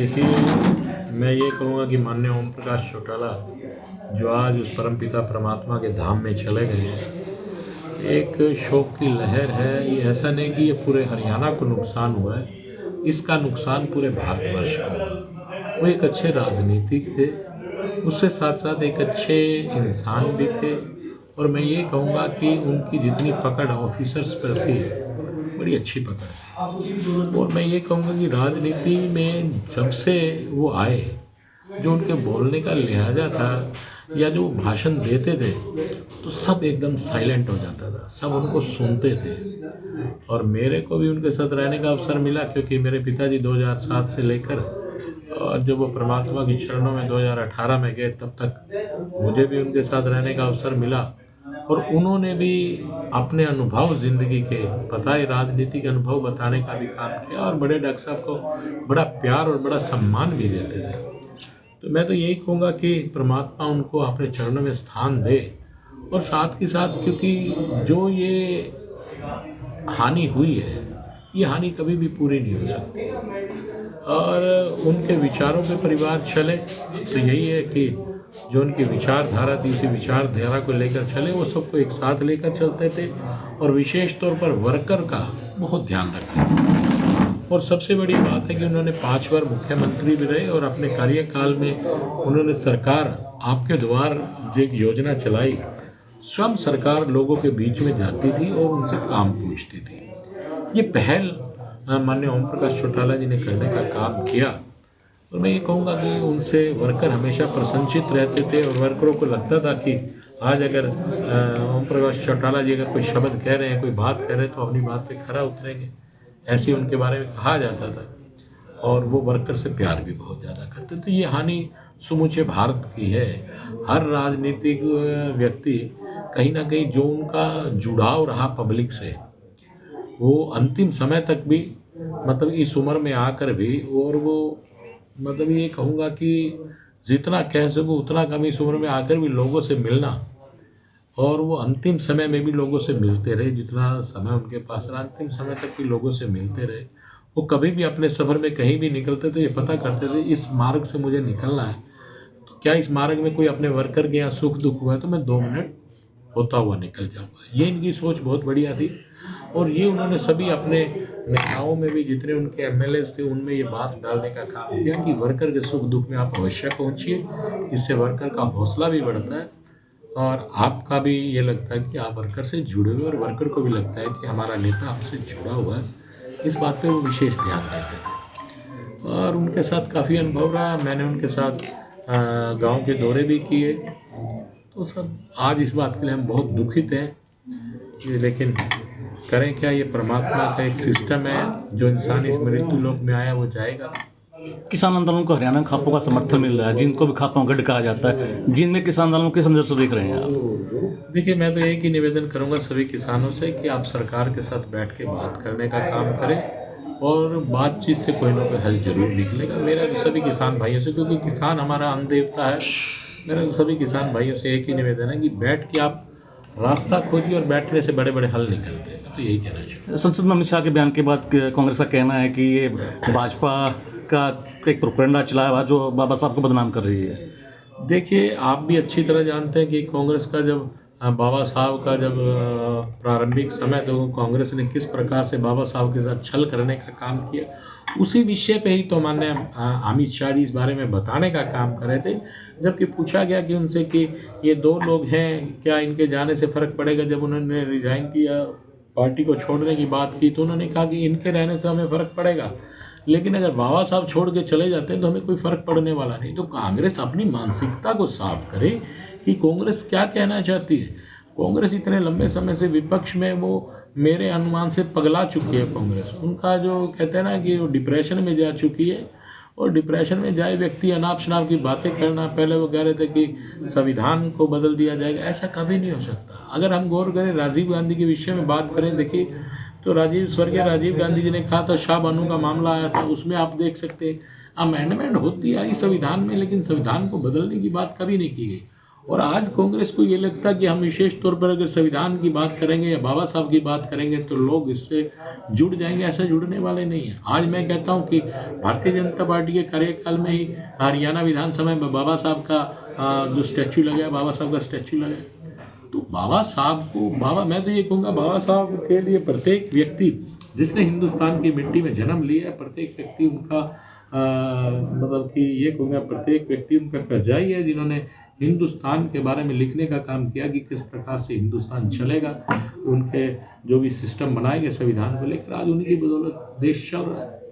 देखिए, मैं ये कहूँगा कि माननीय ओम प्रकाश चौटाला जो आज उस परमपिता परमात्मा के धाम में चले गए हैं, एक शोक की लहर है। ये ऐसा नहीं कि ये पूरे हरियाणा को नुकसान हुआ है, इसका नुकसान पूरे भारतवर्ष को हुआ। वो एक अच्छे राजनीतिक थे, उससे साथ-साथ एक अच्छे इंसान भी थे और मैं ये कहूँगा कि उनकी जितनी पकड़ ऑफ़िसर्स पर थी, बड़ी अच्छी पकड़ थी। और मैं ये कहूँगा कि राजनीति में जब से वो आए, जो उनके बोलने का लहज़ा था या जो भाषण देते थे, तो सब एकदम साइलेंट हो जाता था, सब उनको सुनते थे। और मेरे को भी उनके साथ रहने का अवसर मिला, क्योंकि मेरे पिताजी 2007 से लेकर और जब वो परमात्मा के चरणों में 2018 में गए, तब तक मुझे भी उनके साथ रहने का अवसर मिला। और उन्होंने भी अपने अनुभव ज़िंदगी के बताए, राजनीतिक अनुभव बताने का भी काम किया और बड़े डॉक्टर साहब को बड़ा प्यार और बड़ा सम्मान भी देते थे। तो मैं तो यही कहूँगा कि परमात्मा उनको अपने चरणों में स्थान दे। और साथ ही साथ, क्योंकि जो ये हानि हुई है, ये हानि कभी भी पूरी नहीं हो सकती और उनके विचारों पे परिवार चले तो यही है कि जो उनकी विचारधारा थी, उसी विचारधारा को लेकर चले। वो सबको एक साथ लेकर चलते थे और विशेष तौर पर वर्कर का बहुत ध्यान रखते थे। और सबसे बड़ी बात है कि उन्होंने 5 बार मुख्यमंत्री भी रहे और अपने कार्यकाल में उन्होंने सरकार आपके द्वार जो एक योजना चलाई, स्वयं सरकार लोगों के बीच में जाती थी और उनसे काम पूछती थी। ये पहल माननीय ओम प्रकाश चौटाला जी ने करने का काम किया और मैं ये कहूँगा कि उनसे वर्कर हमेशा प्रसन्नचित्त रहते थे और वर्करों को लगता था कि आज अगर ओम प्रकाश चौटाला जी अगर कोई शब्द कह रहे हैं, कोई बात कह रहे हैं, तो अपनी बात पे खरा उतरेंगे। ऐसे ही उनके बारे में कहा जाता था और वो वर्कर से प्यार भी बहुत ज़्यादा करते। तो ये हानि समूचे भारत की है। हर राजनीतिक व्यक्ति कहीं न कहीं जो उनका जुड़ाव रहा पब्लिक से, वो अंतिम समय तक भी, मतलब इस उम्र में आकर भी, और वो मतलब ये कहूँगा कि जितना कह सकूँ उतना कम, इस उम्र में आकर भी लोगों से मिलना, और वो अंतिम समय में भी लोगों से मिलते रहे। जितना समय उनके पास रहा, अंतिम समय तक भी लोगों से मिलते रहे। वो कभी भी अपने सफ़र में कहीं भी निकलते तो ये पता करते थे इस मार्ग से मुझे निकलना है, तो क्या इस मार्ग में कोई अपने वर्कर के यहाँ सुख दुख हुआ है तो मैं 2 मिनट होता हुआ निकल जाऊँगा। ये इनकी सोच बहुत बढ़िया थी और ये उन्होंने सभी अपने नेताओं में भी, जितने उनके एमएलएज़ थे, उनमें ये बात डालने का काम किया कि वर्कर के सुख दुख में आप अवश्य पहुँचिए। इससे वर्कर का हौसला भी बढ़ता है और आपका भी ये लगता है कि आप वर्कर से जुड़े हुए, और वर्कर को भी लगता है कि हमारा नेता हमसे जुड़ा हुआ है। इस बात पे वो विशेष ध्यान देते थे और उनके साथ काफ़ी अनुभव रहा। मैंने उनके साथ गाँव के दौरे भी किए। तो सब आज इस बात के लिए हम बहुत दुखित हैं, लेकिन करें क्या, ये परमात्मा का एक सिस्टम है। जो इंसान इस मृत्यु लोक में आया वो जाएगा। किसान आंदोलन को हरियाणा में खापों का समर्थन मिल रहा है, जिनको भी खापों गढ़ कहा जाता है, जिनमें किसान आंदोलन किस नज़र से देख रहे हैं आप? देखिए, मैं तो एक ही निवेदन करूंगा सभी किसानों से कि आप सरकार के साथ बैठ के बात करने का काम करें और बातचीत से कोई ना कोई हल जरूर निकलेगा। मेरा तो सभी किसान भाइयों से, क्योंकि किसान हमारा अन्न देवता है, मेरा तो सभी किसान भाइयों से एक ही निवेदन है कि बैठ के आप रास्ता खोजिए और बैठने से बड़े बड़े हल निकलते हैं। तो यही कहना चाहिए। संसद में अमित शाह के बयान के बाद कांग्रेस का कहना है कि ये भाजपा का एक प्रोपेगेंडा चलाया हुआ जो बाबा साहब को बदनाम कर रही है। देखिए, आप भी अच्छी तरह जानते हैं कि कांग्रेस का जब बाबा साहब का जब प्रारंभिक समय, तो कांग्रेस ने किस प्रकार से बाबा साहब के साथ छल करने का काम किया, उसी विषय पे ही तो माननीय अमित शाह जी इस बारे में बताने का काम कर रहे थे। जबकि पूछा गया कि उनसे कि ये 2 लोग हैं, क्या इनके जाने से फ़र्क पड़ेगा, जब उन्होंने रिज़ाइन किया, पार्टी को छोड़ने की बात की, तो उन्होंने कहा कि इनके रहने से हमें फ़र्क पड़ेगा, लेकिन अगर बाबा साहब छोड़ के चले जाते हैं तो हमें कोई फ़र्क पड़ने वाला नहीं। तो कांग्रेस अपनी मानसिकता को साफ करे कि कांग्रेस क्या कहना चाहती है। कांग्रेस इतने लंबे समय से विपक्ष में, वो मेरे अनुमान से पगला चुकी है कांग्रेस। उनका जो कहते हैं ना कि वो डिप्रेशन में जा चुकी है, और डिप्रेशन में जाए व्यक्ति अनाप शनाप की बातें करना, पहले वो कह रहे थे कि संविधान को बदल दिया जाएगा, ऐसा कभी नहीं हो सकता। अगर हम गौर करें, राजीव गांधी के विषय में बात करें, देखिए तो स्वर्गीय राजीव गांधी जी ने कहा था, शाह बानू का मामला आया था, उसमें आप देख सकते हैं अमेंडमेंट होती आई संविधान में, लेकिन संविधान को बदलने की बात कभी नहीं की गई। और आज कांग्रेस को ये लगता है कि हम विशेष तौर पर अगर संविधान की बात करेंगे या बाबा साहब की बात करेंगे तो लोग इससे जुड़ जाएंगे। ऐसा जुड़ने वाले नहीं है। आज मैं कहता हूँ कि भारतीय जनता पार्टी के कार्यकाल में ही हरियाणा विधानसभा में बाबा साहब का जो स्टैचू लगा, बाबा साहब का स्टैचू लगा, तो बाबा साहब को मैं तो ये कहूँगा बाबा साहब के लिए प्रत्येक व्यक्ति जिसने हिंदुस्तान की मिट्टी में जन्म लिया है, प्रत्येक व्यक्ति उनका मतलब कि ये कहूँगा प्रत्येक व्यक्ति उनका कर्जाई है, जिन्होंने हिंदुस्तान के बारे में लिखने का काम किया कि किस प्रकार से हिंदुस्तान चलेगा। उनके जो भी सिस्टम बनाए गए संविधान को लेकर आज उन्हीं की बदौलत देश चल रहा है।